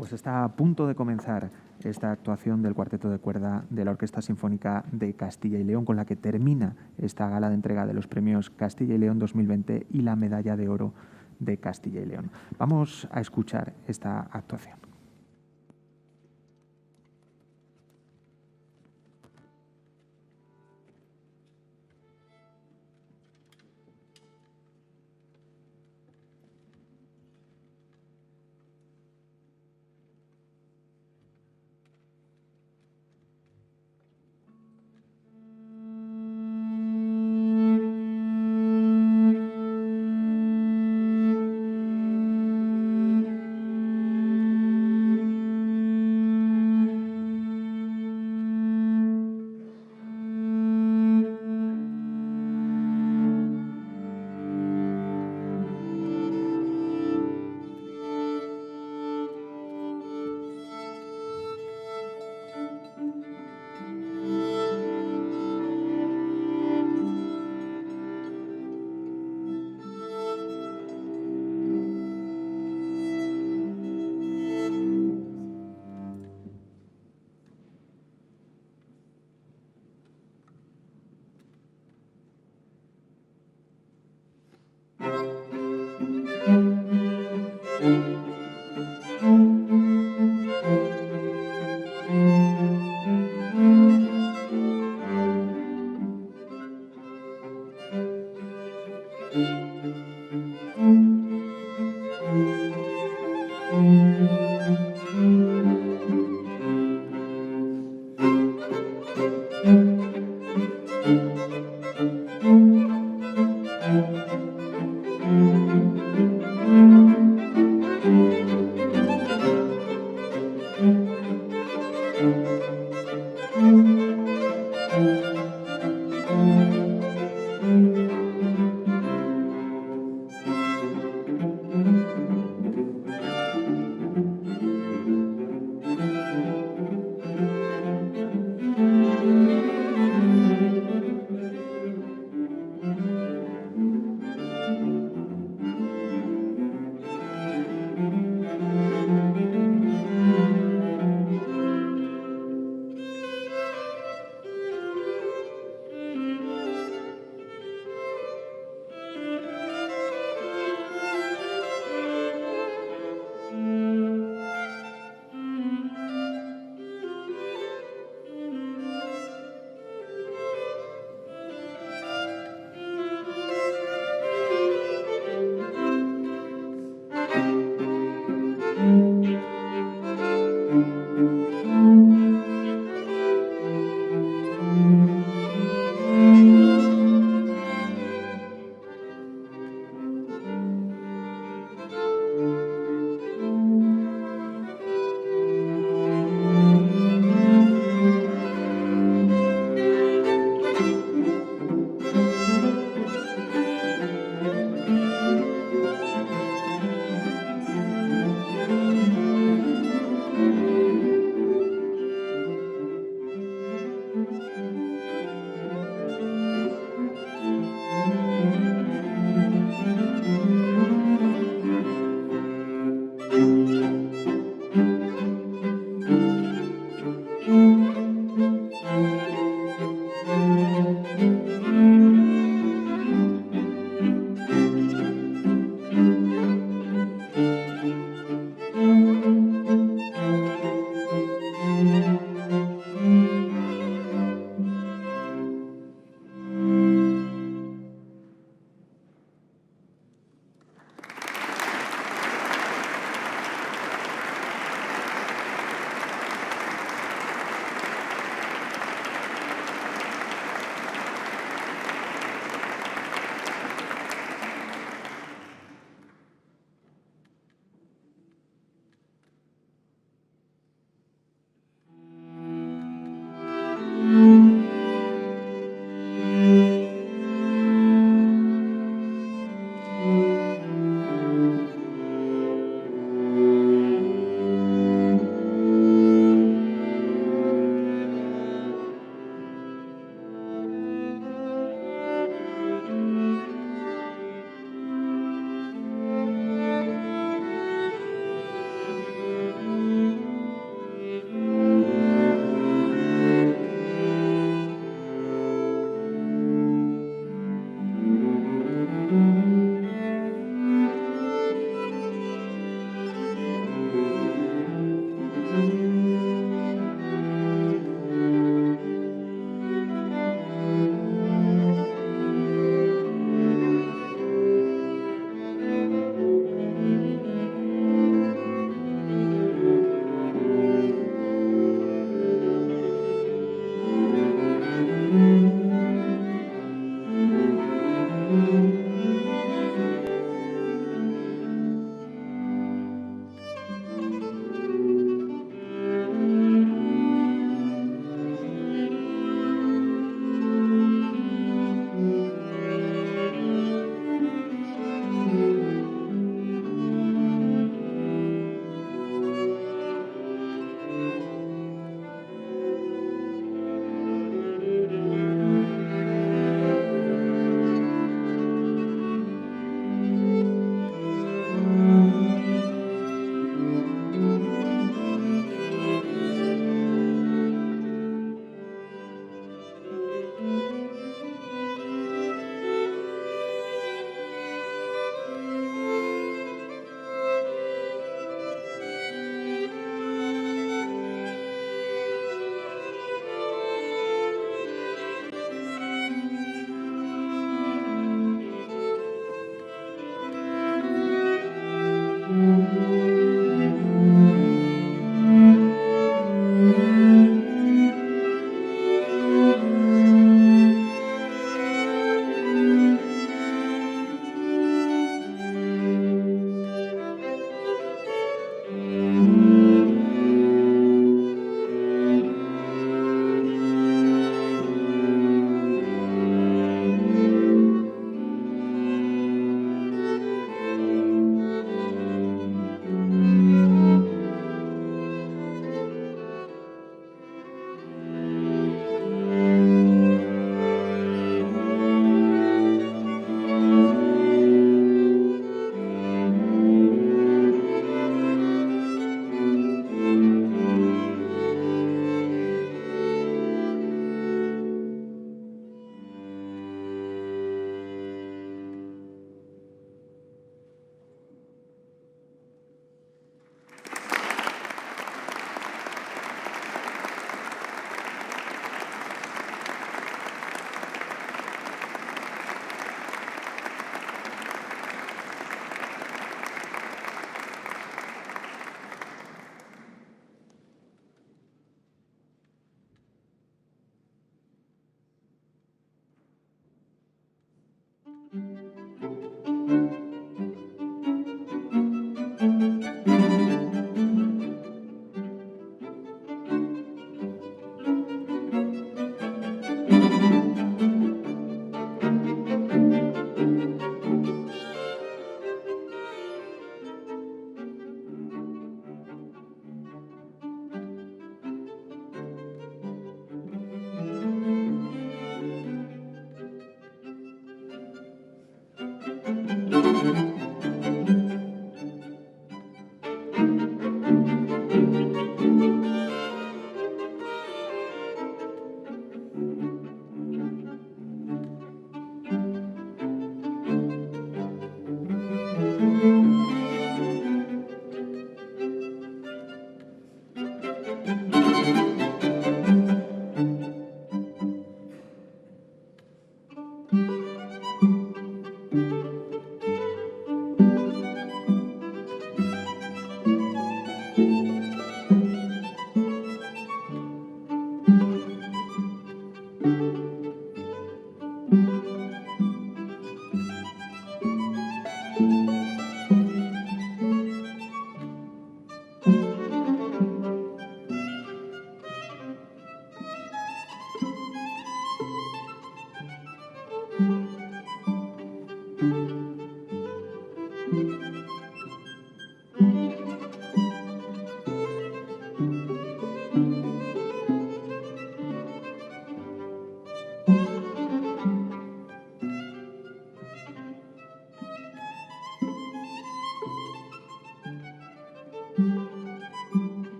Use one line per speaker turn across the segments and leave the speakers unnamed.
Pues está a punto de comenzar esta actuación del cuarteto de cuerda de la Orquesta Sinfónica de Castilla y León, con la que termina esta gala de entrega de los premios Castilla y León 2020 y la Medalla de Oro de Castilla y León. Vamos a escuchar esta actuación.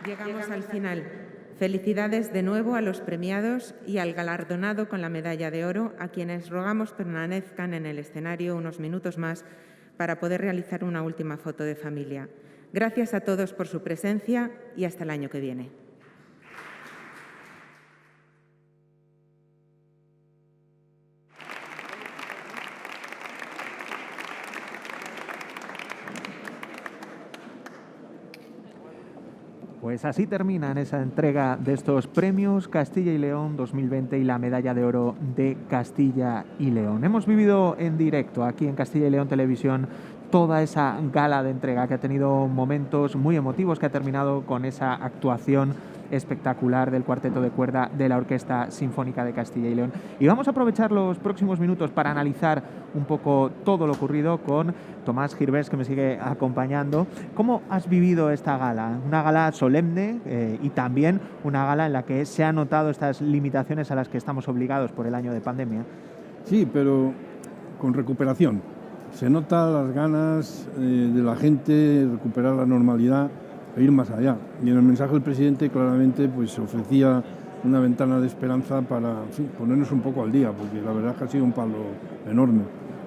Llegamos al final. Felicidades de nuevo a los premiados y al galardonado con la medalla de oro, a quienes rogamos permanezcan en el escenario unos minutos más para poder realizar una última foto de familia. Gracias a todos por su presencia y hasta el año que viene.
Pues así terminan esa entrega de estos premios Castilla y León 2020 y la medalla de oro de Castilla y León. Hemos vivido en directo aquí en Castilla y León Televisión toda esa gala de entrega que ha tenido momentos muy emotivos, que ha terminado con esa actuación espectacular del cuarteto de cuerda de la Orquesta Sinfónica de Castilla y León. Y vamos a aprovechar los próximos minutos para analizar un poco todo lo ocurrido con Tomás Girbés, que me sigue acompañando. ¿Cómo has vivido esta gala? Una gala solemne y también una gala en la que se han notado estas limitaciones a las que estamos obligados por el año de pandemia.
Sí, pero con recuperación. Se notan las ganas de la gente de recuperar la normalidad e ir más allá. Y en el mensaje del presidente claramente pues, se ofrecía una ventana de esperanza para ponernos un poco al día, porque la verdad es que ha sido un palo enorme.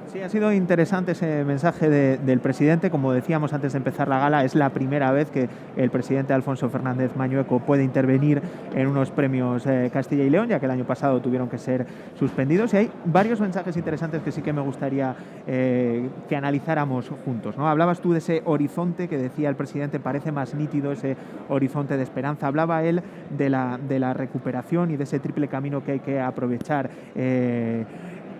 Sí, ha sido interesante ese mensaje del presidente. Como decíamos antes de empezar la gala, es la primera vez que el presidente Alfonso Fernández Mañueco puede intervenir en unos premios Castilla y León, ya que el año pasado tuvieron que ser suspendidos. Y hay varios mensajes interesantes que sí que me gustaría que analizáramos juntos, ¿no? Hablabas tú de ese horizonte que decía el presidente, parece más nítido ese horizonte de esperanza. Hablaba él de la recuperación y de ese triple camino que hay que aprovechar.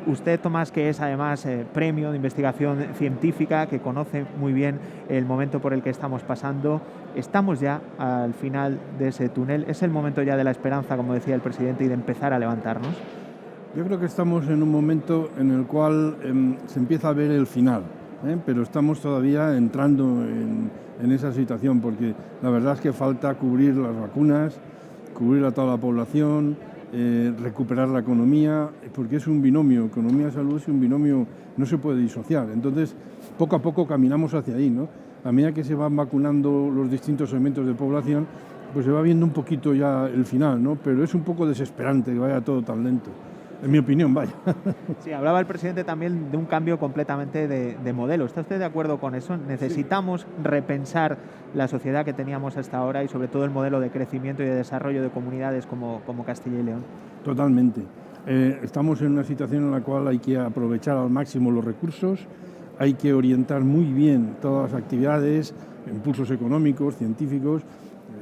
Usted, Tomás, que es además premio de investigación científica, que conoce muy bien el momento por el que estamos pasando, estamos ya al final de ese túnel. ¿Es el momento ya de la esperanza, como decía el presidente, y de empezar a levantarnos?
Yo creo que estamos en un momento en el cual se empieza a ver el final, pero estamos todavía entrando en esa situación, porque la verdad es que falta cubrir las vacunas, cubrir a toda la población, recuperar la economía, porque es un binomio, economía-salud es un binomio, no se puede disociar. Entonces, poco a poco caminamos hacia ahí, ¿no? A medida que se van vacunando los distintos segmentos de población, pues se va viendo un poquito ya el final, ¿no? Pero es un poco desesperante que vaya todo tan lento. En mi opinión, vaya.
Sí, hablaba el presidente también de un cambio completamente de modelo. ¿Está usted de acuerdo con eso? ¿Necesitamos repensar la sociedad que teníamos hasta ahora y sobre todo el modelo de crecimiento y de desarrollo de comunidades como Castilla y León?
Totalmente. Estamos en una situación en la cual hay que aprovechar al máximo los recursos, hay que orientar muy bien todas las actividades, impulsos económicos, científicos,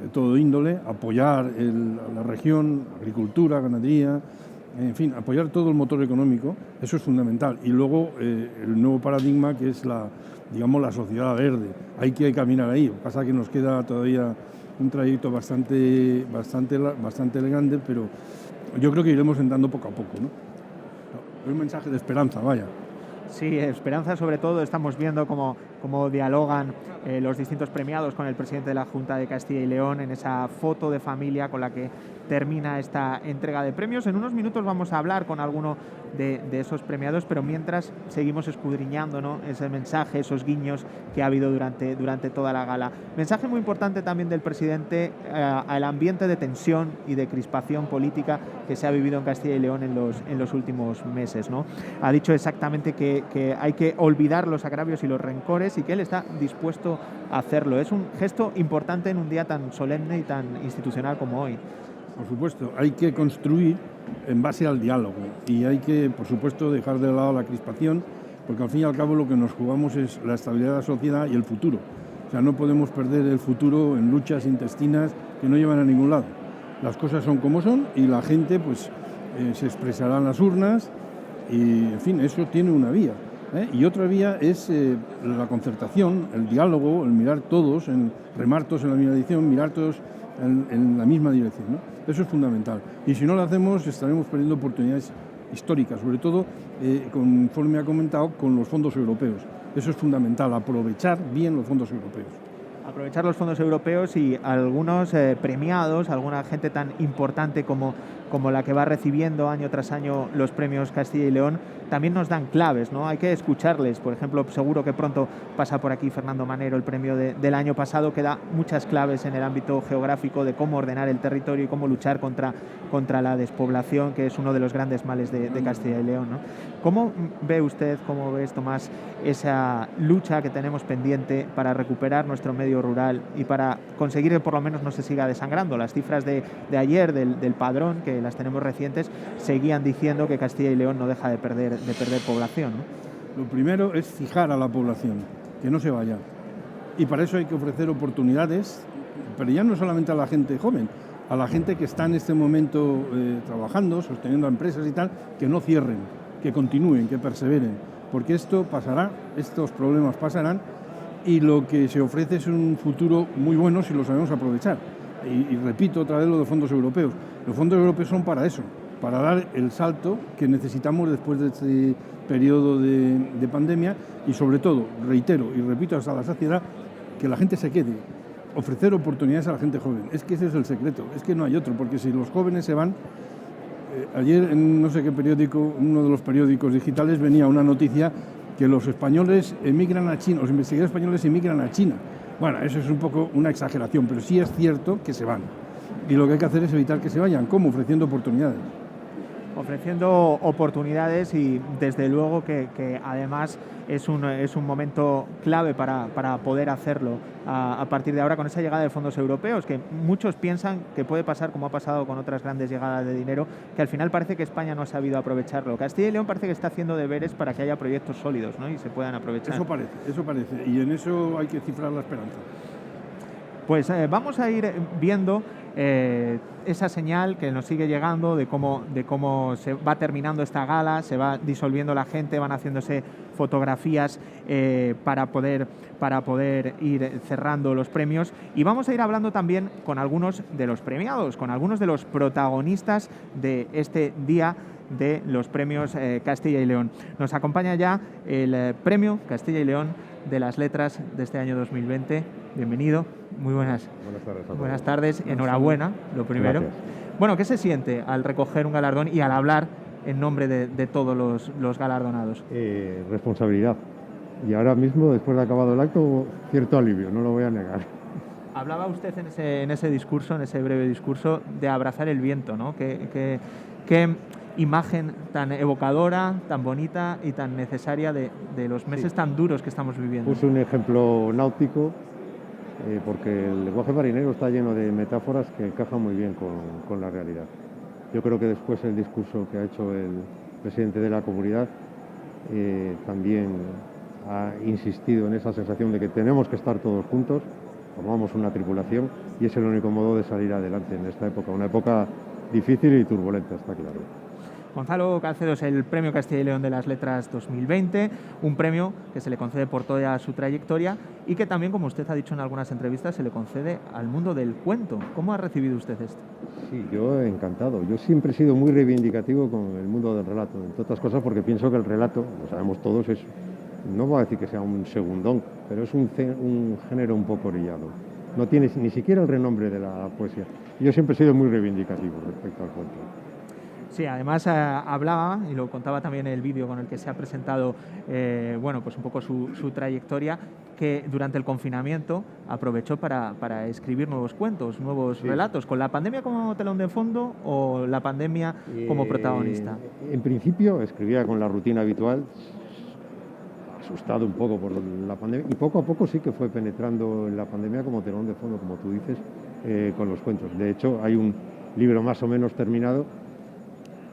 de todo índole, apoyar a la región, agricultura, ganadería, en fin, apoyar todo el motor económico, eso es fundamental. Y luego el nuevo paradigma que es la sociedad verde. Hay que caminar ahí. Lo que pasa es que nos queda todavía un trayecto bastante elegante, pero yo creo que iremos entrando poco a poco, ¿no? Un mensaje de esperanza, vaya.
Sí, esperanza sobre todo. Estamos viendo cómo dialogan los distintos premiados con el presidente de la Junta de Castilla y León en esa foto de familia con la que termina esta entrega de premios. En unos minutos vamos a hablar con alguno de esos premiados, pero mientras seguimos escudriñando, ¿no?, ese mensaje, esos guiños que ha habido durante toda la gala. Mensaje muy importante también del presidente al ambiente de tensión y de crispación política que se ha vivido en Castilla y León en los últimos meses, ¿no? Ha dicho exactamente que hay que olvidar los agravios y los rencores y que él está dispuesto a hacerlo. Es un gesto importante en un día tan solemne y tan institucional como hoy.
Por supuesto, hay que construir en base al diálogo y hay que, por supuesto, dejar de lado la crispación, porque al fin y al cabo lo que nos jugamos es la estabilidad de la sociedad y el futuro. O sea, no podemos perder el futuro en luchas intestinas que no llevan a ningún lado. Las cosas son como son y la gente pues se expresará en las urnas y, en fin, eso tiene una vía. Y otra vía es la concertación, el diálogo, el mirar todos, remar todos en la misma dirección, mirar todos en la misma dirección, ¿no? Eso es fundamental. Y si no lo hacemos, estaremos perdiendo oportunidades históricas, sobre todo, conforme ha comentado, con los fondos europeos. Eso es fundamental, aprovechar bien los fondos europeos. Aprovechar
los fondos europeos y algunos premiados, alguna gente tan importante como como la que va recibiendo año tras año los premios Castilla y León, también nos dan claves, ¿no? Hay que escucharles. Por ejemplo, seguro que pronto pasa por aquí Fernando Manero, el premio del año pasado, que da muchas claves en el ámbito geográfico de cómo ordenar el territorio y cómo luchar contra la despoblación, que es uno de los grandes males de Castilla y León, ¿no? ¿Cómo ve usted, cómo ves, Tomás, esa lucha que tenemos pendiente para recuperar nuestro medio rural y para conseguir que por lo menos no se siga desangrando? Las cifras de ayer del padrón, que las tenemos recientes, seguían diciendo que Castilla y León no deja de perder población, ¿no?
Lo primero es fijar a la población, que no se vaya. Y para eso hay que ofrecer oportunidades, pero ya no solamente a la gente joven, a la gente que está en este momento trabajando, sosteniendo empresas y tal, que no cierren, que continúen, que perseveren, porque esto pasará, estos problemas pasarán, y lo que se ofrece es un futuro muy bueno si lo sabemos aprovechar. Y repito otra vez lo de fondos europeos. Los fondos europeos son para eso, para dar el salto que necesitamos después de este periodo de pandemia y sobre todo, reitero y repito hasta la saciedad, que la gente se quede, ofrecer oportunidades a la gente joven. Es que ese es el secreto, es que no hay otro, porque si los jóvenes se van... ayer en no sé qué periódico, uno de los periódicos digitales, venía una noticia que los españoles emigran a China, los investigadores españoles emigran a China. Bueno, eso es un poco una exageración, pero sí es cierto que se van. Y lo que hay que hacer es evitar que se vayan. ¿Cómo? Ofreciendo oportunidades.
Ofreciendo oportunidades y desde luego que además es un momento clave para poder hacerlo a partir de ahora con esa llegada de fondos europeos, que muchos piensan que puede pasar como ha pasado con otras grandes llegadas de dinero, que al final parece que España no ha sabido aprovecharlo. Castilla y León parece que está haciendo deberes para que haya proyectos sólidos, ¿no? Y se puedan aprovechar.
Eso parece, y en eso hay que cifrar la esperanza.
Pues vamos a ir viendo esa señal que nos sigue llegando de cómo se va terminando esta gala, se va disolviendo la gente, van haciéndose fotografías para poder ir cerrando los premios, y vamos a ir hablando también con algunos de los premiados, con algunos de los protagonistas de este día de los premios Castilla y León. Nos acompaña ya el premio Castilla y León de las letras de este año 2020. Bienvenido, muy buenas.
Buenas tardes.
Buenas tardes, enhorabuena, lo primero.
Gracias.
Bueno, ¿qué se siente al recoger un galardón y al hablar en nombre de todos los galardonados?
Responsabilidad. Y ahora mismo, después de acabado el acto, cierto alivio, no lo voy a negar.
Hablaba usted en ese discurso, en ese breve discurso, de abrazar el viento, ¿no? ¿Qué imagen tan evocadora, tan bonita y tan necesaria de los meses tan duros que estamos viviendo?
Puse un ejemplo náutico, porque el lenguaje marinero está lleno de metáforas que encajan muy bien con la realidad. Yo creo que después el discurso que ha hecho el presidente de la comunidad también ha insistido en esa sensación de que tenemos que estar todos juntos, formamos una tripulación y es el único modo de salir adelante en esta época, una época difícil y turbulenta, está claro.
Gonzalo Calcedo es el Premio Castilla y León de las Letras 2020, un premio que se le concede por toda su trayectoria y que también, como usted ha dicho en algunas entrevistas, se le concede al mundo del cuento. ¿Cómo ha recibido usted esto?
Sí, yo encantado. Yo siempre he sido muy reivindicativo con el mundo del relato, entre otras cosas porque pienso que el relato, lo sabemos todos, no voy a decir que sea un segundón, pero es un género un poco orillado. No tiene ni siquiera el renombre de la poesía. Yo siempre he sido muy reivindicativo respecto al cuento.
Sí, además hablaba, y lo contaba también en el vídeo con el que se ha presentado pues un poco su trayectoria, que durante el confinamiento aprovechó para escribir nuevos cuentos, nuevos relatos, con la pandemia como telón de fondo o la pandemia como protagonista.
En principio escribía con la rutina habitual, asustado un poco por la pandemia, y poco a poco sí que fue penetrando en la pandemia como telón de fondo, como tú dices, con los cuentos. De hecho, hay un libro más o menos terminado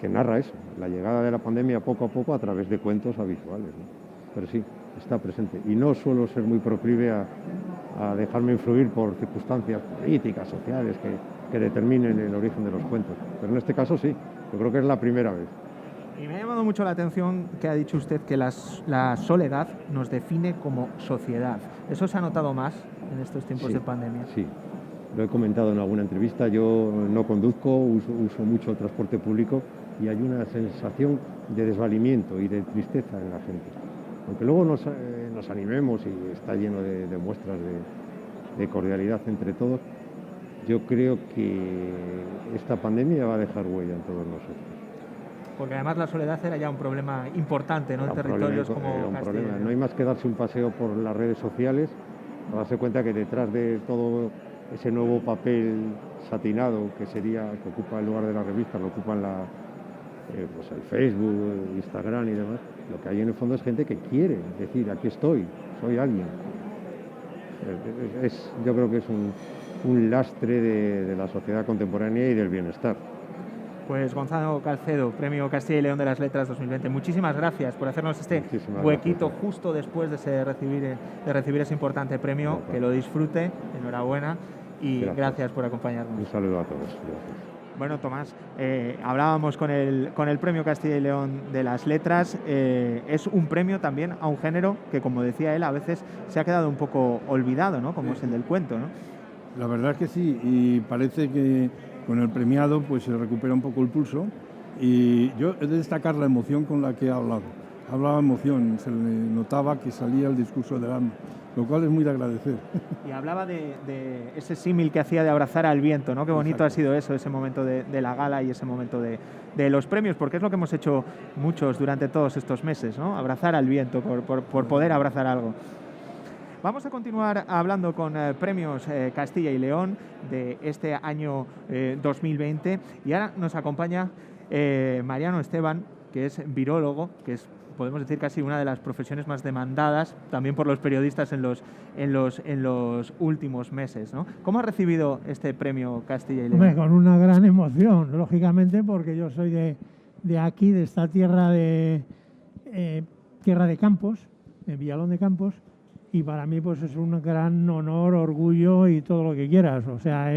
que narra eso, la llegada de la pandemia poco a poco a través de cuentos habituales, ¿no? Pero sí, está presente. Y no suelo ser muy proclive a dejarme influir por circunstancias políticas, sociales, que determinen el origen de los cuentos. Pero en este caso sí, yo creo que es la primera vez.
Y me ha llamado mucho la atención que ha dicho usted que la soledad nos define como sociedad. ¿Eso se ha notado más en estos tiempos de pandemia?
Sí, lo he comentado en alguna entrevista. Yo no conduzco, uso mucho el transporte público y hay una sensación de desvalimiento y de tristeza en la gente. Aunque luego nos animemos y está lleno de muestras de cordialidad entre todos, yo creo que esta pandemia va a dejar huella en todos nosotros.
Porque además la soledad era ya un problema importante, ¿no? En
Era un
territorios
problema,
como
era un
Castilla y
problema.
León.
No hay más que darse un paseo por las redes sociales para darse cuenta que detrás de todo ese nuevo papel satinado que ocupa el lugar de la revista, lo ocupan pues el Facebook, el Instagram y demás, lo que hay en el fondo es gente que quiere decir, aquí estoy, soy alguien. Yo creo que es un lastre de la sociedad contemporánea y del bienestar.
Pues Gonzalo Calcedo, Premio Castilla y León de las Letras 2020. Muchísimas gracias por hacernos este huequito justo después de recibir ese importante premio. Que lo disfrute, enhorabuena y gracias por acompañarnos.
Un saludo a todos. Gracias.
Bueno, Tomás, hablábamos con el Premio Castilla y León de las Letras. Es un premio también a un género que, como decía él, a veces se ha quedado un poco olvidado, ¿no? Como es el del cuento, ¿no?
La verdad es que sí, y parece que con el premiado pues se recupera un poco el pulso, y yo he de destacar la emoción con la que ha hablado. Hablaba emoción, se le notaba que salía el discurso del alma, lo cual es muy de agradecer.
Y hablaba de ese símil que hacía de abrazar al viento, ¿no? Qué bonito
Exacto.
ha sido eso, ese momento de la gala y ese momento de los premios, porque es lo que hemos hecho muchos durante todos estos meses, ¿no? Abrazar al viento, por poder abrazar algo. Vamos a continuar hablando con Premios Castilla y León de este año 2020, y ahora nos acompaña Mariano Esteban, que es virólogo, que es, podemos decir, casi una de las profesiones más demandadas también por los periodistas en los últimos meses, ¿no? ¿Cómo ha recibido este Premio Castilla y León?
Hombre, con una gran emoción, lógicamente, porque yo soy de aquí, de esta tierra de Campos, en Villalón de Campos, y para mí pues es un gran honor, orgullo y todo lo que quieras. O sea,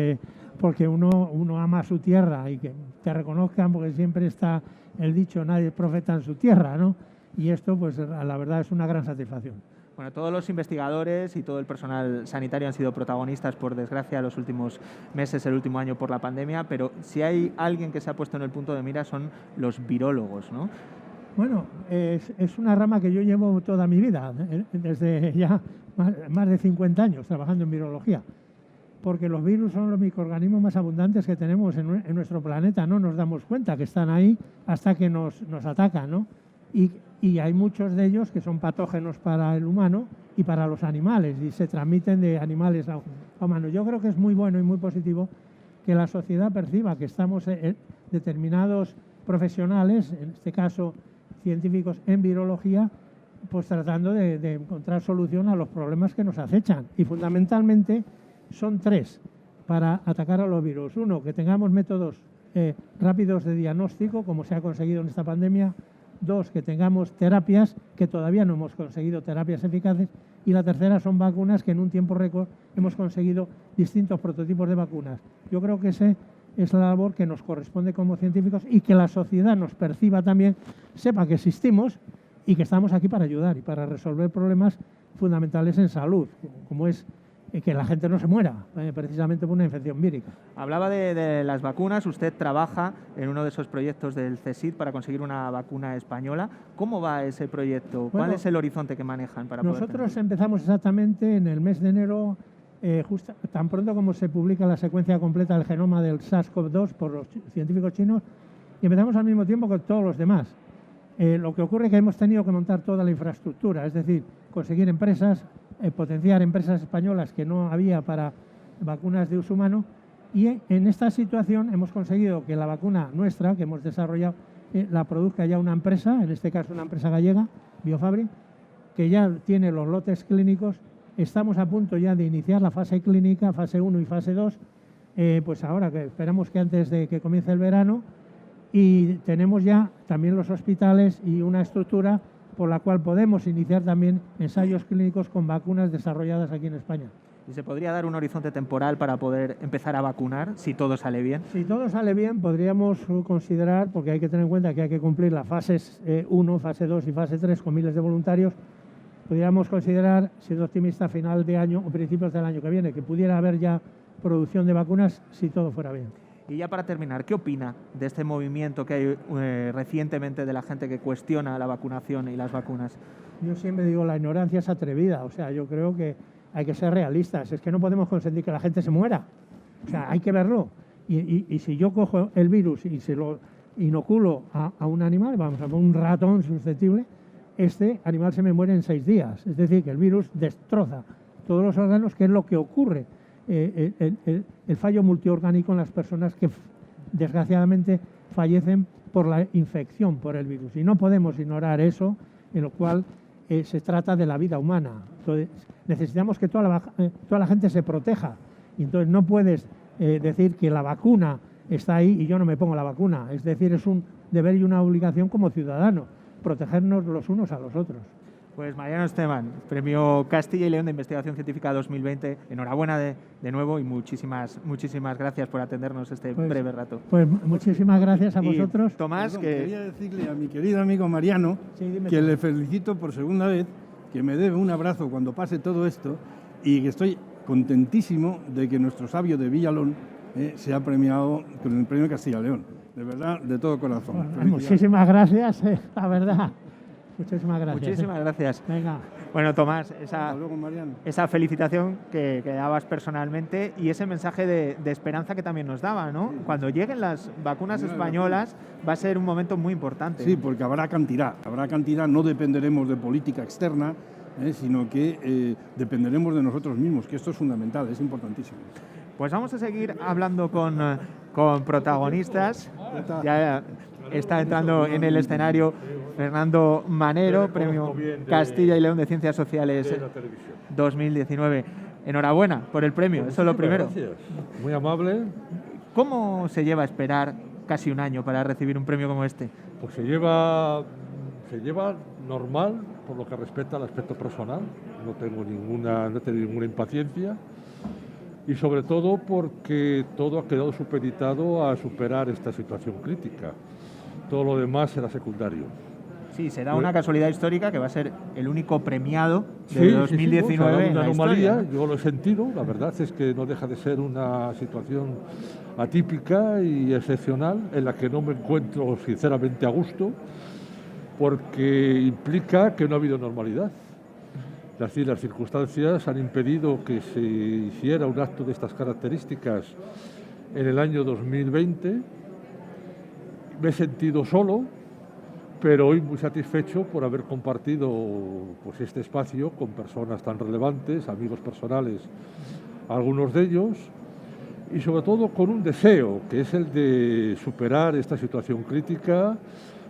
porque uno ama su tierra y que te reconozcan, porque siempre está el dicho, nadie es profeta en su tierra, ¿no? Y esto pues la verdad es una gran satisfacción.
Bueno, todos los investigadores y todo el personal sanitario han sido protagonistas, por desgracia, los últimos meses, el último año por la pandemia, pero si hay alguien que se ha puesto en el punto de mira son los virólogos, ¿no?
Bueno, es una rama que yo llevo toda mi vida, desde ya más de 50 años trabajando en virología, porque los virus son los microorganismos más abundantes que tenemos en nuestro planeta. No nos damos cuenta que están ahí hasta que nos atacan, ¿no? Y hay muchos de ellos que son patógenos para el humano y para los animales, y se transmiten de animales a humanos. Yo creo que es muy bueno y muy positivo que la sociedad perciba que estamos determinados profesionales, en este caso científicos en virología, pues tratando de encontrar solución a los problemas que nos acechan. Y fundamentalmente son tres para atacar a los virus. Uno, que tengamos métodos rápidos de diagnóstico, como se ha conseguido en esta pandemia. Dos, que tengamos terapias, que todavía no hemos conseguido terapias eficaces. Y la tercera son vacunas, que en un tiempo récord hemos conseguido distintos prototipos de vacunas. Yo creo que ese es la labor que nos corresponde como científicos, y que la sociedad nos perciba también, sepa que existimos y que estamos aquí para ayudar y para resolver problemas fundamentales en salud, como es que la gente no se muera precisamente por una infección vírica.
Hablaba de las vacunas, usted trabaja en uno de esos proyectos del CSIC para conseguir una vacuna española. ¿Cómo va ese proyecto? ¿Cuál es el horizonte que manejan para poder
Nosotros
tener?
empezamos exactamente en el mes de enero, tan pronto como se publica la secuencia completa del genoma del SARS-CoV-2 por los científicos chinos, y empezamos al mismo tiempo que todos los demás. Lo que ocurre es que hemos tenido que montar toda la infraestructura, es decir, conseguir empresas, potenciar empresas españolas que no había para vacunas de uso humano, y en esta situación hemos conseguido que la vacuna nuestra, que hemos desarrollado, la produzca ya una empresa, en este caso una empresa gallega, Biofabri, que ya tiene los lotes clínicos. Estamos a punto ya de iniciar la fase clínica, fase 1 y fase 2, pues ahora que esperamos que antes de que comience el verano, y tenemos ya también los hospitales y una estructura por la cual podemos iniciar también ensayos clínicos con vacunas desarrolladas aquí en España.
¿Y se podría dar un horizonte temporal para poder empezar a vacunar, si todo sale bien?
Si todo sale bien, podríamos considerar, porque hay que tener en cuenta que hay que cumplir las fases 1, fase 2 y fase 3 con miles de voluntarios, podríamos considerar, siendo optimista, a final de año o principios del año que viene, que pudiera haber ya producción de vacunas si todo fuera bien.
Y ya para terminar, ¿qué opina de este movimiento que hay recientemente de la gente que cuestiona la vacunación y las vacunas?
Yo siempre digo, la ignorancia es atrevida. O sea, yo creo que hay que ser realistas. Es que no podemos consentir que la gente se muera. O sea, hay que verlo. Y si yo cojo el virus y se lo inoculo a un animal, vamos a un ratón susceptible, este animal se me muere en 6 días. Es decir, que el virus destroza todos los órganos, que es lo que ocurre. El fallo multiorgánico en las personas que desgraciadamente fallecen por la infección por el virus. Y no podemos ignorar eso, en lo cual se trata de la vida humana. Entonces, necesitamos que toda la gente se proteja. Y entonces no puedes decir que la vacuna está ahí y yo no me pongo la vacuna. Es decir, es un deber y una obligación como ciudadanos, protegernos los unos a los otros.
Pues Mariano Esteban, Premio Castilla y León de Investigación Científica 2020. Enhorabuena de nuevo y muchísimas gracias por atendernos este breve rato.
Pues muchísimas gracias a vosotros.
Tomás,
quería decirle a mi querido amigo Mariano que le felicito por segunda vez, que me debe un abrazo cuando pase todo esto y que estoy contentísimo de que nuestro sabio de Villalón se ha premiado con el Premio Castilla y León. De verdad, de todo corazón.
Bueno, muchísimas gracias, la verdad. Muchísimas gracias.
Muchísimas gracias.
Venga.
Bueno, Tomás,
luego,
esa felicitación que dabas personalmente y ese mensaje de esperanza que también nos daba, ¿no? Sí. Cuando lleguen las vacunas españolas va a ser un momento muy importante.
Sí, porque habrá cantidad, no dependeremos de política externa, sino que dependeremos de nosotros mismos, que esto es fundamental, es importantísimo.
Pues vamos a seguir hablando con protagonistas. Ya está entrando en el escenario Fernando Manero, Premio Castilla y León de Ciencias Sociales 2019. Enhorabuena por el premio, eso es lo primero.
Gracias, muy amable.
¿Cómo se lleva a esperar casi un año para recibir un premio como este?
Pues se lleva normal por lo que respecta al aspecto personal. No tengo ninguna impaciencia. Y sobre todo porque todo ha quedado supeditado a superar esta situación crítica. Todo lo demás será secundario.
Sí, se da una casualidad histórica que va a ser el único premiado de 2019
sí,
en la
anomalía,
historia, ¿no?
Yo lo he sentido, la verdad es que no deja de ser una situación atípica y excepcional en la que no me encuentro sinceramente a gusto, porque implica que no ha habido normalidad. Es decir, las circunstancias han impedido que se hiciera un acto de estas características en el año 2020. Me he sentido solo, pero hoy muy satisfecho por haber compartido pues, este espacio con personas tan relevantes, amigos personales, algunos de ellos, y sobre todo con un deseo, que es el de superar esta situación crítica,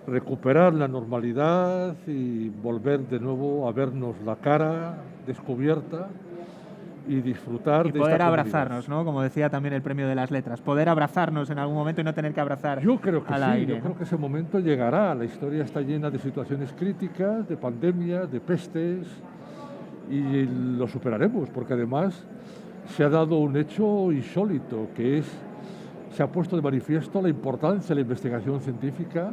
recuperar la normalidad y volver de nuevo a vernos la cara descubierta y disfrutar
y
de
poder
esta
abrazarnos, ¿no? Como decía también el Premio de las Letras, poder abrazarnos en algún momento y no tener que abrazar
Yo creo que
al
sí,
aire,
yo creo que ese momento llegará. La historia está llena de situaciones críticas, de pandemias, de pestes, y lo superaremos, porque además se ha dado un hecho insólito, que es, se ha puesto de manifiesto la importancia de la investigación científica,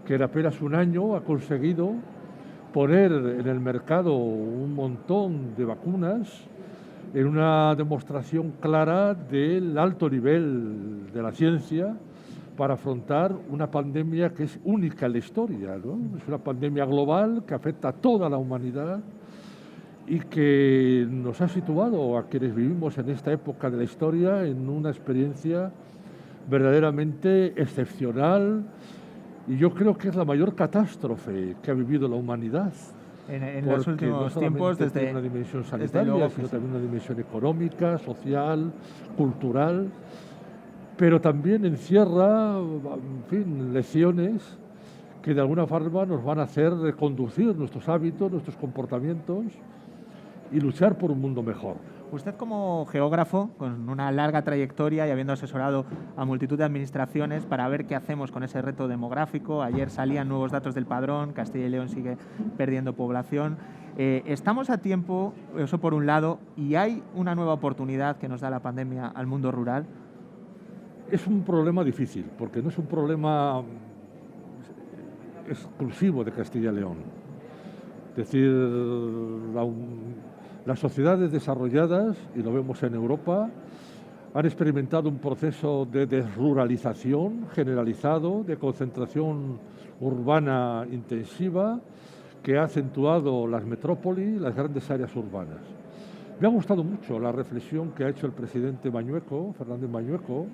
que en apenas un año ha conseguido poner en el mercado un montón de vacunas, en una demostración clara del alto nivel de la ciencia para afrontar una pandemia que es única en la historia, ¿no? Es una pandemia global que afecta a toda la humanidad y que nos ha situado a quienes vivimos en esta época de la historia en una experiencia verdaderamente excepcional, y yo creo que es la mayor catástrofe que ha vivido la humanidad.
En los últimos tiempos,
desde una dimensión sanitaria, sino también una dimensión económica, social, cultural, pero también encierra, en fin, lecciones que de alguna forma nos van a hacer reconducir nuestros hábitos, nuestros comportamientos y luchar por un mundo mejor.
Usted, como geógrafo, con una larga trayectoria y habiendo asesorado a multitud de administraciones para ver qué hacemos con ese reto demográfico, ayer salían nuevos datos del padrón, Castilla y León sigue perdiendo población. Estamos a tiempo, eso por un lado, y hay una nueva oportunidad que nos da la pandemia al mundo rural.
Es un problema difícil, porque no es un problema exclusivo de Castilla y León. Es decir, las sociedades desarrolladas, y lo vemos en Europa, han experimentado un proceso de desruralización generalizado, de concentración urbana intensiva, que ha acentuado las metrópolis, las grandes áreas urbanas. Me ha gustado mucho la reflexión que ha hecho el presidente Mañueco, Fernández Mañueco,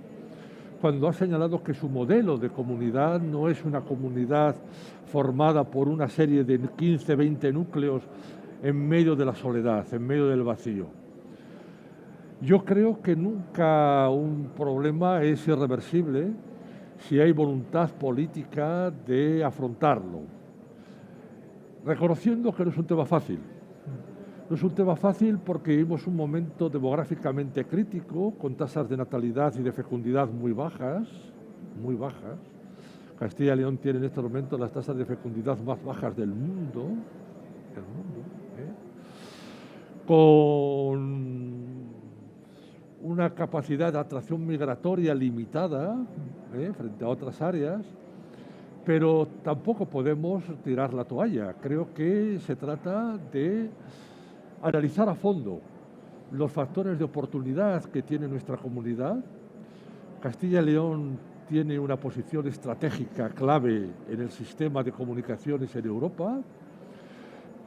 cuando ha señalado que su modelo de comunidad no es una comunidad formada por una serie de 15, 20 núcleos en medio de la soledad, en medio del vacío. Yo creo que nunca un problema es irreversible si hay voluntad política de afrontarlo, reconociendo que no es un tema fácil. No es un tema fácil porque vivimos un momento demográficamente crítico, con tasas de natalidad y de fecundidad muy bajas, muy bajas. Castilla y León tiene en este momento las tasas de fecundidad más bajas del mundo, con una capacidad de atracción migratoria limitada frente a otras áreas, pero tampoco podemos tirar la toalla. Creo que se trata de analizar a fondo los factores de oportunidad que tiene nuestra comunidad. Castilla y León tiene una posición estratégica clave en el sistema de comunicaciones en Europa,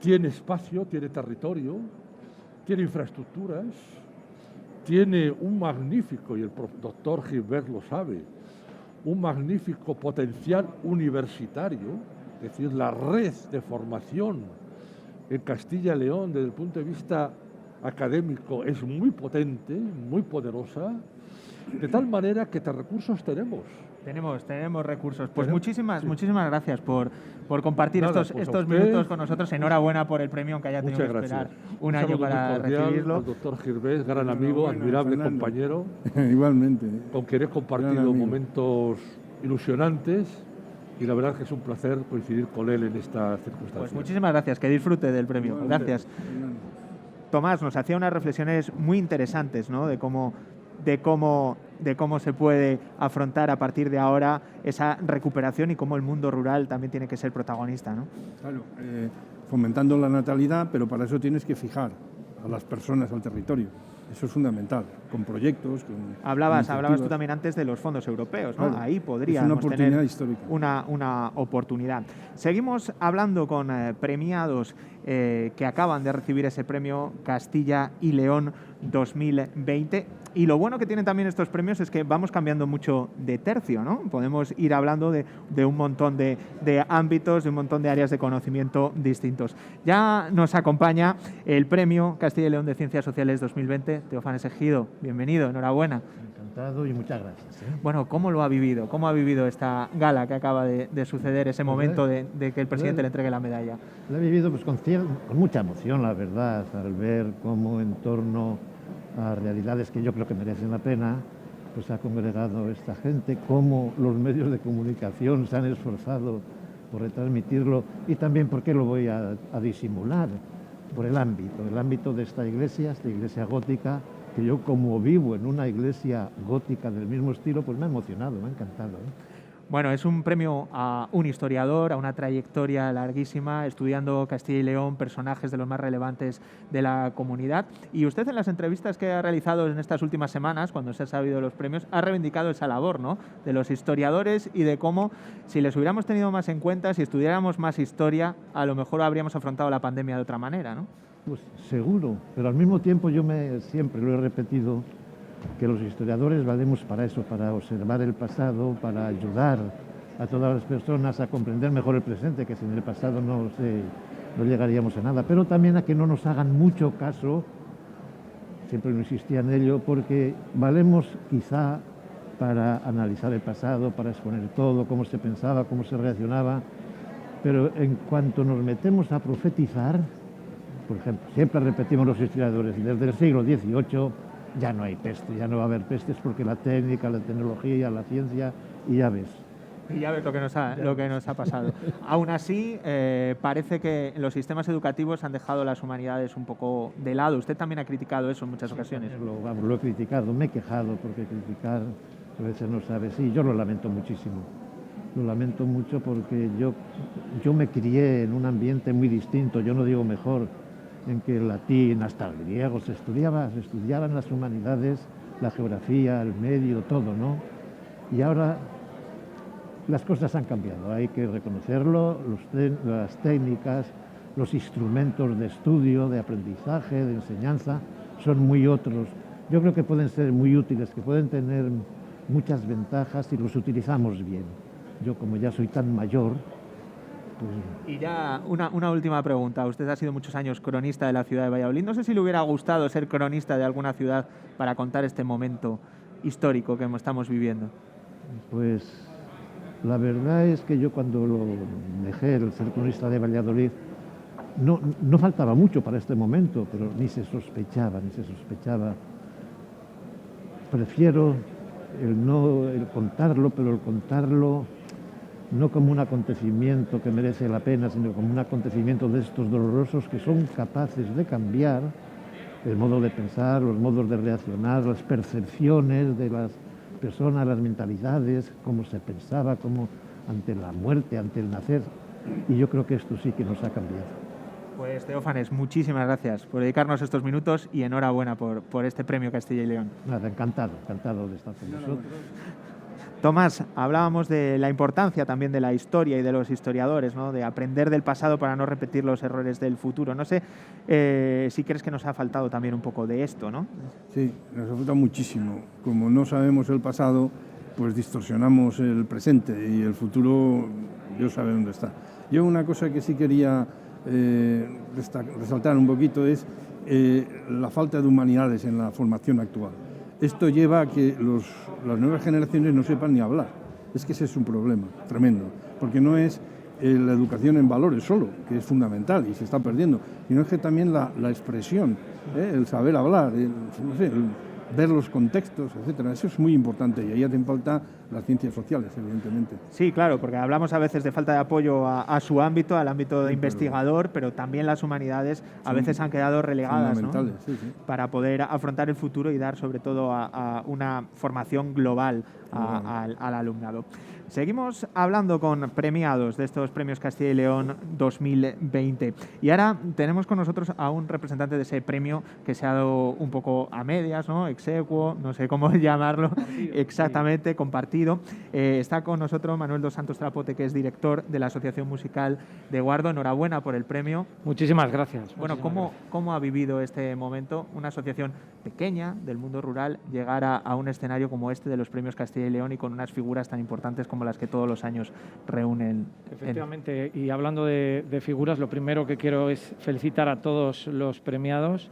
tiene espacio, tiene territorio, tiene infraestructuras, tiene un magnífico, y el doctor Gilbert lo sabe, un magnífico potencial universitario, es decir, la red de formación en Castilla y León, desde el punto de vista académico, es muy potente, muy poderosa, de tal manera que recursos tenemos.
Tenemos recursos. Pues
¿Tenemos?
muchísimas gracias por compartir
Nada,
estos
pues
minutos con nosotros. Enhorabuena por el premio, aunque haya tenido
Muchas
que esperar
gracias.
un año
saludo
para
muy cordial
recibirlo.
al doctor Gilbert, gran amigo, admirable
Fernando.
compañero,
Igualmente.
con quien he compartido
Gran amigo.
momentos ilusionantes, y la verdad que es un placer coincidir con él en esta circunstancia.
Pues muchísimas gracias, que disfrute del premio. Gracias. Tomás nos hacía unas reflexiones muy interesantes, ¿no? de cómo se puede afrontar a partir de ahora esa recuperación y cómo el mundo rural también tiene que ser protagonista, ¿no?
Claro, fomentando la natalidad, pero para eso tienes que fijar a las personas al territorio. Eso es fundamental, con proyectos, con
Hablabas
iniciativas.
tú también antes de los fondos europeos, ¿no?
Claro,
Ahí
es una
podríamos
oportunidad
tener
histórica.
una oportunidad. Seguimos hablando con premiados que acaban de recibir ese premio Castilla y León 2020. Y lo bueno que tienen también estos premios es que vamos cambiando mucho de tercio, ¿no? Podemos ir hablando de un montón de ámbitos, de un montón de áreas de conocimiento distintos. Ya nos acompaña el premio Castilla y León de Ciencias Sociales 2020, Teófanes Ejido. Bienvenido, enhorabuena.
Encantado y muchas gracias.
Bueno, ¿cómo lo ha vivido? ¿Cómo ha vivido esta gala que acaba de suceder, ese momento de que el presidente le entregue la medalla?
Lo he vivido pues, con mucha emoción, la verdad, al ver cómo en torno a realidades que yo creo que merecen la pena, pues ha congregado esta gente, cómo los medios de comunicación se han esforzado por retransmitirlo y también, ¿por qué lo voy a disimular? Por el ámbito de esta iglesia gótica, que yo como vivo en una iglesia gótica del mismo estilo, pues me ha emocionado, me ha encantado.
Bueno, es un premio a un historiador, a una trayectoria larguísima, estudiando Castilla y León, personajes de los más relevantes de la comunidad. Y usted en las entrevistas que ha realizado en estas últimas semanas, cuando se ha sabido los premios, ha reivindicado esa labor, ¿no?, de los historiadores y de cómo, si les hubiéramos tenido más en cuenta, si estudiáramos más historia, a lo mejor habríamos afrontado la pandemia de otra manera, ¿no?
Pues seguro, pero al mismo tiempo yo siempre lo he repetido, que los historiadores valemos para eso, para observar el pasado, para ayudar a todas las personas a comprender mejor el presente, que sin el pasado no llegaríamos a nada, pero también a que no nos hagan mucho caso, siempre no insistía en ello, porque valemos quizá para analizar el pasado, para exponer todo, cómo se pensaba, cómo se reaccionaba, pero en cuanto nos metemos a profetizar, por ejemplo, siempre repetimos los historiadores, desde el siglo XVIII ya no hay peste, ya no va a haber pestes porque la técnica, la tecnología, la ciencia, y ya ves.
Y ya ves lo que nos ha pasado. Aún así, parece que los sistemas educativos han dejado las humanidades un poco de lado. Usted también ha criticado eso en muchas ocasiones.
Lo he criticado, me he quejado, porque criticar a veces no sabe. Sí, yo lo lamento muchísimo. Lo lamento mucho porque yo me crié en un ambiente muy distinto, yo no digo mejor, en que el latín, hasta el griego, se estudiaban las humanidades, la geografía, el medio, todo, ¿no? Y ahora las cosas han cambiado, hay que reconocerlo, las técnicas, los instrumentos de estudio, de aprendizaje, de enseñanza, son muy otros. Yo creo que pueden ser muy útiles, que pueden tener muchas ventajas si los utilizamos bien. Yo, como ya soy tan mayor, pues...
Y ya una última pregunta. Usted ha sido muchos años cronista de la ciudad de Valladolid. No sé si le hubiera gustado ser cronista de alguna ciudad para contar este momento histórico que estamos viviendo.
Pues la verdad es que yo cuando lo dejé el ser cronista de Valladolid, no faltaba mucho para este momento, pero ni se sospechaba. Prefiero el contarlo, pero el contarlo no como un acontecimiento que merece la pena, sino como un acontecimiento de estos dolorosos que son capaces de cambiar el modo de pensar, los modos de reaccionar, las percepciones de las personas, las mentalidades, cómo se pensaba, cómo ante la muerte, ante el nacer. Y yo creo que esto sí que nos ha cambiado.
Pues Teófanes, muchísimas gracias por dedicarnos estos minutos y enhorabuena por este premio Castilla y León.
Nada, encantado de estar con vosotros.
Tomás, hablábamos de la importancia también de la historia y de los historiadores, ¿no? De aprender del pasado para no repetir los errores del futuro. No sé si crees que nos ha faltado también un poco de esto, ¿no?
Sí, nos ha faltado muchísimo. Como no sabemos el pasado, pues distorsionamos el presente y el futuro, Dios sabe dónde está. Yo una cosa que sí quería resaltar un poquito es la falta de humanidades en la formación actual. Esto lleva a que las nuevas generaciones no sepan ni hablar. Es que ese es un problema tremendo, porque no es la educación en valores solo, que es fundamental y se está perdiendo, sino es que también la expresión, el saber hablar, ver los contextos, etcétera. Eso es muy importante y ahí hacen falta las ciencias sociales, evidentemente.
Sí, claro, porque hablamos a veces de falta de apoyo a su ámbito, al ámbito de investigador, pero también las humanidades a veces han quedado relegadas, ¿no?
Sí.
Para poder afrontar el futuro y dar sobre todo a una formación global al alumnado. Seguimos hablando con premiados de estos premios Castilla y León 2020 y ahora tenemos con nosotros a un representante de ese premio que se ha dado un poco a medias, ¿no? Exequo, no sé cómo llamarlo exactamente, compartido. Está con nosotros Manuel dos Santos Trapote, que es director de la Asociación Musical de Guardo. Enhorabuena por el premio.
Muchísimas gracias.
Bueno, ¿cómo ha vivido este momento una asociación pequeña del mundo rural llegar a un escenario como este de los premios Castilla y León y con unas figuras tan importantes como las que todos los años reúnen?
Efectivamente, y hablando de figuras, lo primero que quiero es felicitar a todos los premiados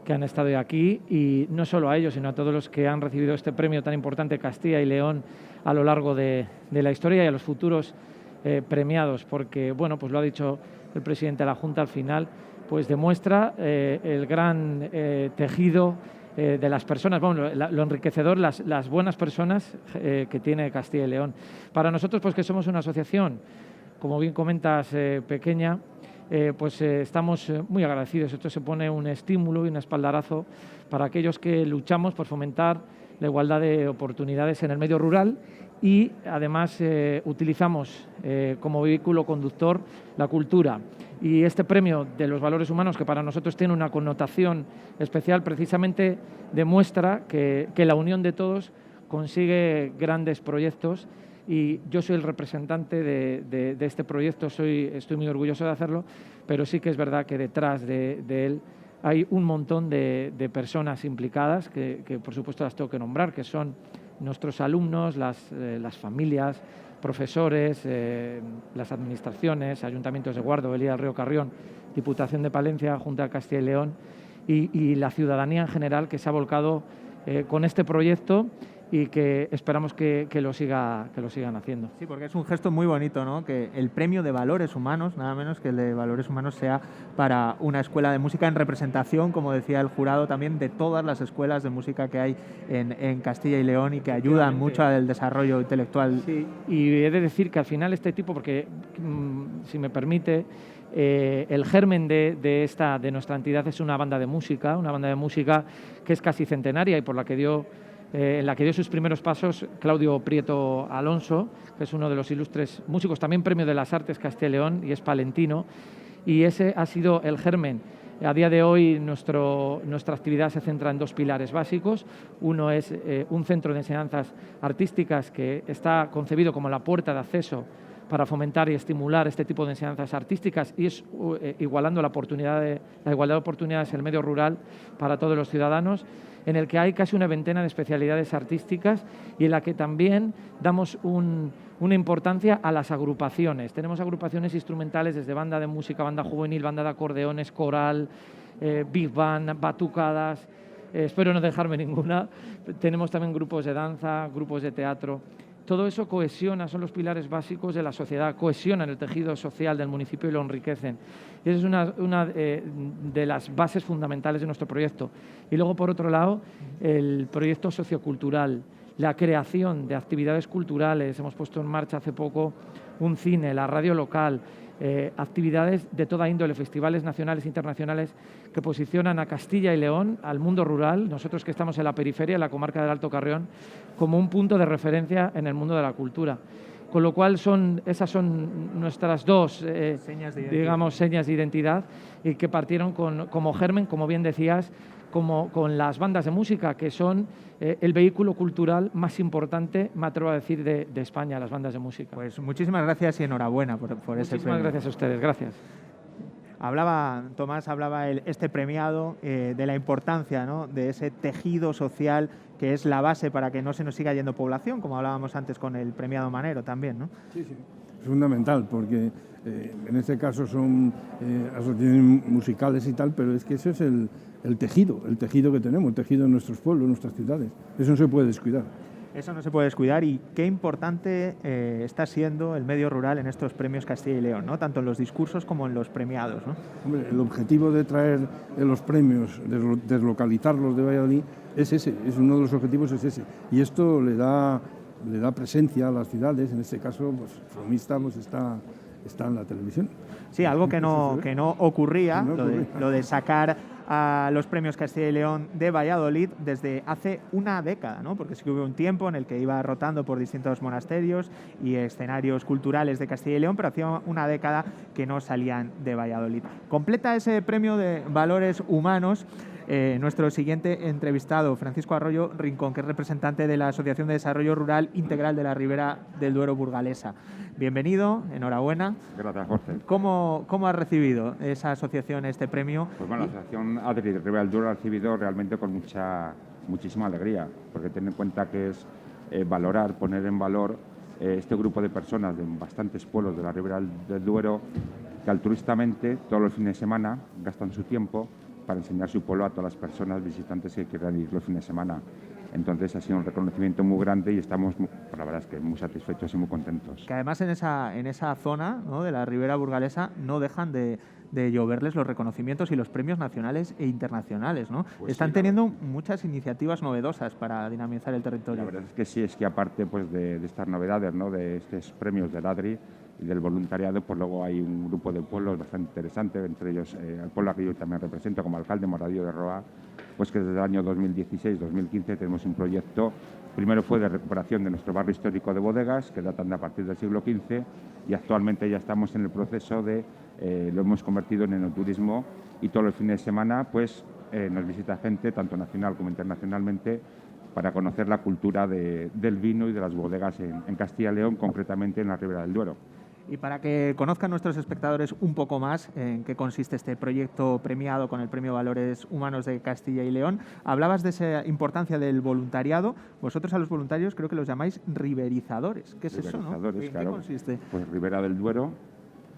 que han estado aquí y no solo a ellos, sino a todos los que han recibido este premio tan importante Castilla y León a lo largo de la historia y a los futuros premiados, porque, bueno, pues lo ha dicho el presidente de la Junta al final, pues demuestra el gran tejido de las personas, bueno, lo enriquecedor, las buenas personas que tiene Castilla y León. Para nosotros, pues que somos una asociación, como bien comentas, pequeña, pues estamos muy agradecidos. Esto se pone un estímulo y un espaldarazo para aquellos que luchamos por fomentar la igualdad de oportunidades en el medio rural y además utilizamos como vehículo conductor la cultura. Y este premio de los valores humanos, que para nosotros tiene una connotación especial, precisamente demuestra que la unión de todos consigue grandes proyectos y yo soy el representante de este proyecto, estoy muy orgulloso de hacerlo, pero sí que es verdad que detrás de él hay un montón de personas implicadas que por supuesto las tengo que nombrar, que son nuestros alumnos, las familias, profesores, las administraciones, ayuntamientos de Guardo, Belía del Río Carrión, Diputación de Palencia, Junta de Castilla y León y la ciudadanía en general que se ha volcado con este proyecto y que esperamos que lo sigan haciendo.
Sí, porque es un gesto muy bonito, ¿no? Que el premio de valores humanos, nada menos que el de valores humanos, sea para una escuela de música en representación, como decía el jurado, también de todas las escuelas de música que hay en Castilla y León y que ayudan mucho al desarrollo intelectual.
Sí, y he de decir que al final este tipo, porque si me permite, el germen de nuestra entidad es una banda de música que es casi centenaria y por la que en la que dio sus primeros pasos Claudio Prieto Alonso, que es uno de los ilustres músicos, también Premio de las Artes Castilla y León, y es palentino, y ese ha sido el germen. A día de hoy nuestra actividad se centra en dos pilares básicos. Uno es un centro de enseñanzas artísticas que está concebido como la puerta de acceso para fomentar y estimular este tipo de enseñanzas artísticas y es igualando la igualdad de oportunidades en el medio rural para todos los ciudadanos, en el que hay casi una veintena de especialidades artísticas y en la que también damos una importancia a las agrupaciones. Tenemos agrupaciones instrumentales desde banda de música, banda juvenil, banda de acordeones, coral, big band, batucadas, espero no dejarme ninguna. Tenemos también grupos de danza, grupos de teatro. Todo eso cohesiona, son los pilares básicos de la sociedad, cohesionan el tejido social del municipio y lo enriquecen. Y esa es una de las bases fundamentales de nuestro proyecto. Y luego, por otro lado, el proyecto sociocultural, la creación de actividades culturales. Hemos puesto en marcha hace poco un cine, la radio local, actividades de toda índole, festivales nacionales e internacionales que posicionan a Castilla y León, al mundo rural, nosotros que estamos en la periferia, en la comarca del Alto Carrión, como un punto de referencia en el mundo de la cultura. Con lo cual esas son nuestras dos señas de identidad y que partieron como germen, como bien decías, con las bandas de música, que son el vehículo cultural más importante, me atrevo a decir, de España, las bandas de música.
Pues muchísimas gracias y enhorabuena por ese premio.
Muchísimas gracias a ustedes, gracias.
Tomás hablaba este premiado de la importancia, ¿no?, de ese tejido social que es la base para que no se nos siga yendo población, como hablábamos antes con el premiado Manero también, ¿no?
Sí, sí. Es fundamental porque en este caso son asociaciones musicales y tal, pero es que eso es el tejido que tenemos, el tejido de nuestros pueblos, nuestras ciudades. Eso no se puede descuidar.
Eso no se puede descuidar y qué importante está siendo el medio rural en estos premios Castilla y León, ¿no?, tanto en los discursos como en los premiados, ¿no?
Hombre, el objetivo de traer los premios, deslocalizarlos de Valladolid, es ese, es uno de los objetivos es ese. Y esto le da presencia a las ciudades, en este caso, pues Fromista pues, está en la televisión.
Sí, algo que no ocurría, lo de sacar a los premios Castilla y León de Valladolid desde hace una década, ¿no? Porque sí que hubo un tiempo en el que iba rotando por distintos monasterios y escenarios culturales de Castilla y León, pero hacía una década que no salían de Valladolid. Completa ese premio de valores humanos nuestro siguiente entrevistado, Francisco Arroyo Rincón, que es representante de la Asociación de Desarrollo Rural Integral de la Ribera del Duero burgalesa. Bienvenido, enhorabuena.
Gracias, Jorge.
¿Cómo ha recibido esa asociación este premio?
Pues bueno, la Asociación ADRI de Ribera del Duero ha recibido realmente con muchísima alegría, porque ten en cuenta que es poner en valor este grupo de personas de bastantes pueblos de la Ribera del Duero que altruistamente todos los fines de semana gastan su tiempo para enseñar su pueblo a todas las personas visitantes que quieran ir los fines de semana. Entonces ha sido un reconocimiento muy grande y estamos, la verdad es que muy satisfechos y muy contentos.
Que además en esa zona, ¿no?, de la Ribera burgalesa no dejan de lloverles los reconocimientos y los premios nacionales e internacionales, ¿no?
Pues
están teniendo muchas iniciativas novedosas para dinamizar el territorio.
La verdad es que sí, es que aparte pues, de estas novedades, ¿no?, de estos premios del ADRI y del voluntariado, pues luego hay un grupo de pueblos bastante interesante, entre ellos el pueblo que yo también represento como alcalde, Moradillo de Roa, pues que desde el año 2016-2015 tenemos un proyecto, primero fue de recuperación de nuestro barrio histórico de bodegas, que datan de a partir del siglo XV, y actualmente ya estamos en el proceso de, lo hemos convertido en enoturismo, y todos los fines de semana pues nos visita gente, tanto nacional como internacionalmente, para conocer la cultura del vino y de las bodegas en Castilla y León, concretamente en la Ribera del Duero.
Y para que conozcan nuestros espectadores un poco más en qué consiste este proyecto premiado con el Premio Valores Humanos de Castilla y León, hablabas de esa importancia del voluntariado. Vosotros a los voluntarios creo que los llamáis riverizadores. ¿Qué es eso, no? ¿En qué consiste?
Pues Ribera del Duero,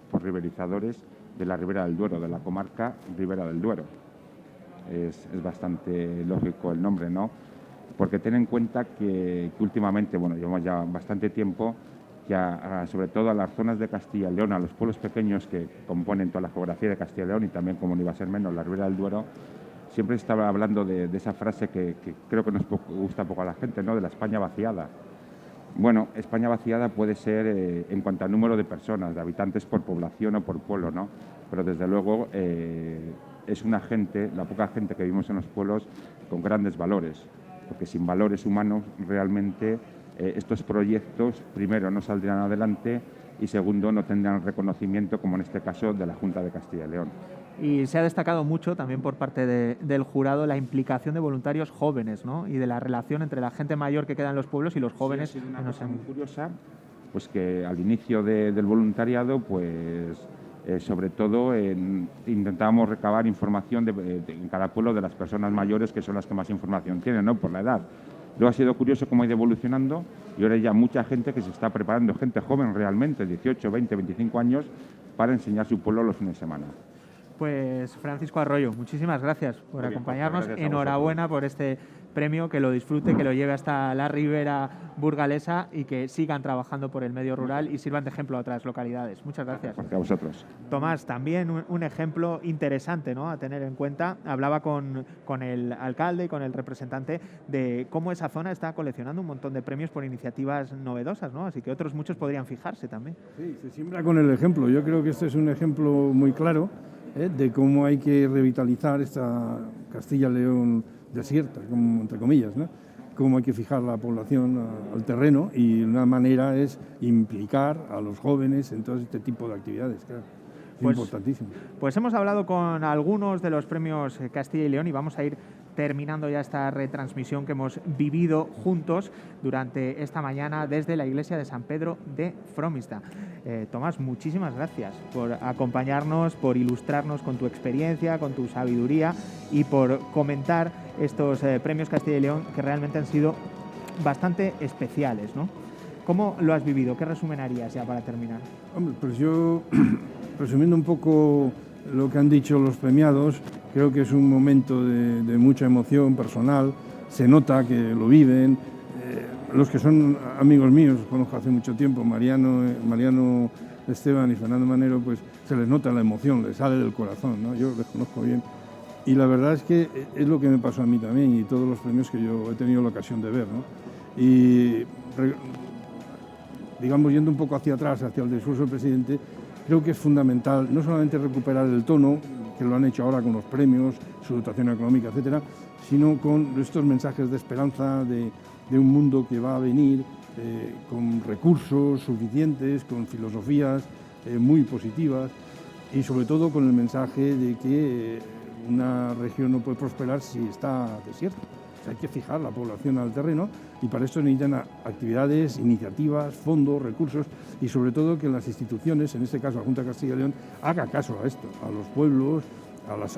por riverizadores de la Ribera del Duero, de la comarca Ribera del Duero. Es bastante lógico el nombre, ¿no? Porque ten en cuenta que últimamente, bueno, llevamos ya bastante tiempo, que sobre todo a las zonas de Castilla y León, a los pueblos pequeños que componen toda la geografía de Castilla y León y también, como no iba a ser menos, la Ribera del Duero, siempre estaba hablando de esa frase que creo que nos gusta poco a la gente, ¿no?, de la España vaciada. Bueno, España vaciada puede ser en cuanto al número de personas, de habitantes por población o por pueblo, ¿no? Pero desde luego es una gente, la poca gente que vivimos en los pueblos, con grandes valores, porque sin valores humanos realmente estos proyectos, primero, no saldrían adelante y segundo, no tendrían reconocimiento, como en este caso de la Junta de Castilla y León.
Y se ha destacado mucho también por parte del jurado la implicación de voluntarios jóvenes, ¿no?, y de la relación entre la gente mayor que queda en los pueblos y los jóvenes.
Sí, ha sido una cosa muy curiosa, pues que al inicio del voluntariado, pues sobre todo intentábamos recabar información en cada pueblo de las personas mayores, que son las que más información tienen, ¿no?, por la edad. Luego ha sido curioso cómo ha ido evolucionando y ahora hay ya mucha gente que se está preparando, gente joven realmente, 18, 20, 25 años, para enseñar su pueblo los fines de semana.
Pues Francisco Arroyo, muchísimas gracias por acompañarnos.
Gracias a
Enhorabuena por este premio, que lo disfrute, que lo lleve hasta la ribera burgalesa y que sigan trabajando por el medio rural y sirvan de ejemplo a otras localidades. Muchas gracias.
A vosotros.
Tomás, también un ejemplo interesante, ¿no?, a tener en cuenta. Hablaba con el alcalde y con el representante de cómo esa zona está coleccionando un montón de premios por iniciativas novedosas, ¿no? Así que otros muchos podrían fijarse también.
Sí, se siembra con el ejemplo. Yo creo que este es un ejemplo muy claro de cómo hay que revitalizar esta Castilla-León desierta, como, entre comillas, ¿no? Cómo hay que fijar la población al terreno, y una manera es implicar a los jóvenes en todo este tipo de actividades, claro. Es importantísimo.
Pues hemos hablado con algunos de los premios Castilla y León y vamos a ir terminando ya esta retransmisión que hemos vivido juntos durante esta mañana desde la iglesia de San Pedro de Fromista. Tomás, muchísimas gracias por acompañarnos, por ilustrarnos con tu experiencia, con tu sabiduría y por comentar estos premios Castilla y León, que realmente han sido bastante especiales, ¿no? ¿Cómo lo has vivido? ¿Qué resumen harías ya para terminar?
Hombre, pues yo, resumiendo un poco lo que han dicho los premiados, creo que es un momento de mucha emoción personal, se nota que lo viven. Los que son amigos míos, los conozco hace mucho tiempo, Mariano Esteban y Fernando Manero, pues se les nota la emoción, les sale del corazón, ¿no? Yo les conozco bien. Y la verdad es que es lo que me pasó a mí también, y todos los premios que yo he tenido la ocasión de ver, ¿no? Y digamos, yendo un poco hacia atrás, hacia el discurso del presidente, creo que es fundamental no solamente recuperar el tono, que lo han hecho ahora con los premios, su dotación económica, etcétera, sino con estos mensajes de esperanza, de un mundo que va a venir con recursos suficientes, con filosofías muy positivas, y sobre todo con el mensaje de que una región no puede prosperar si está desierta. O sea, hay que fijar la población al terreno, y para esto necesitan actividades, iniciativas, fondos, recursos, y sobre todo que las instituciones, en este caso la Junta de Castilla y León, haga caso a esto, a los pueblos,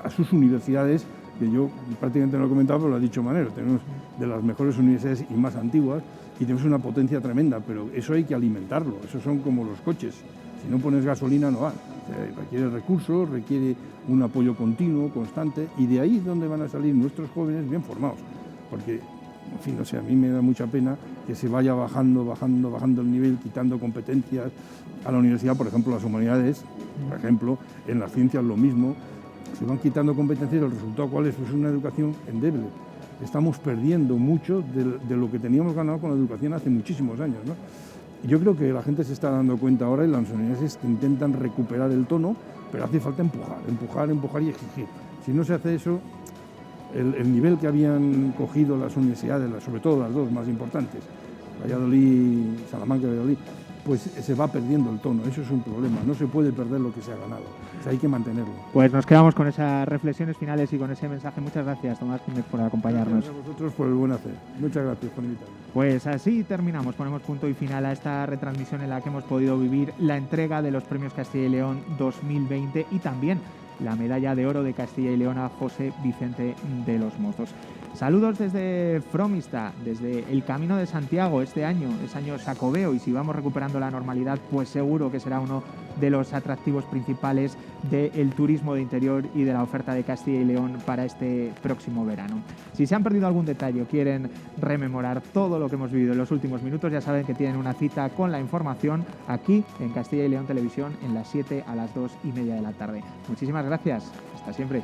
a sus universidades, que yo prácticamente no lo he comentado, pero lo ha dicho Manero. Tenemos de las mejores universidades y más antiguas, y tenemos una potencia tremenda, pero eso hay que alimentarlo. Eso son como los coches. Si no pones gasolina no va. O sea, requiere recursos, requiere un apoyo continuo, constante, y de ahí es donde van a salir nuestros jóvenes bien formados. Porque, en fin, o sea, a mí me da mucha pena que se vaya bajando el nivel, quitando competencias a la universidad. Por ejemplo, las humanidades, por ejemplo, en las ciencias lo mismo, se van quitando competencias, y el resultado ¿cuál es? Pues una educación endeble. Estamos perdiendo mucho de lo que teníamos ganado con la educación hace muchísimos años, ¿no? Yo creo que la gente se está dando cuenta ahora, y las universidades intentan recuperar el tono, pero hace falta empujar y exigir. Si no se hace eso, el nivel que habían cogido las universidades, sobre todo las dos más importantes, Valladolid, Salamanca y Valladolid, pues se va perdiendo el tono. Eso es un problema, no se puede perder lo que se ha ganado, o sea, hay que mantenerlo.
Pues nos quedamos con esas reflexiones finales y con ese mensaje. Muchas gracias, Tomás Jiménez, por acompañarnos.
Gracias a vosotros por el buen hacer. Muchas gracias por invitarme.
Pues así terminamos, ponemos punto y final a esta retransmisión en la que hemos podido vivir la entrega de los premios Castilla y León 2020 y también la medalla de oro de Castilla y León a José Vicente de los Mozos. Saludos desde Fromista, desde el Camino de Santiago. Este año es año Xacobeo, y si vamos recuperando la normalidad, pues seguro que será uno de los atractivos principales del turismo de interior y de la oferta de Castilla y León para este próximo verano. Si se han perdido algún detalle o quieren rememorar todo lo que hemos vivido en los últimos minutos, ya saben que tienen una cita con la información aquí en Castilla y León Televisión en las 7 a las 2:30 de la tarde. Muchísimas gracias. Hasta siempre.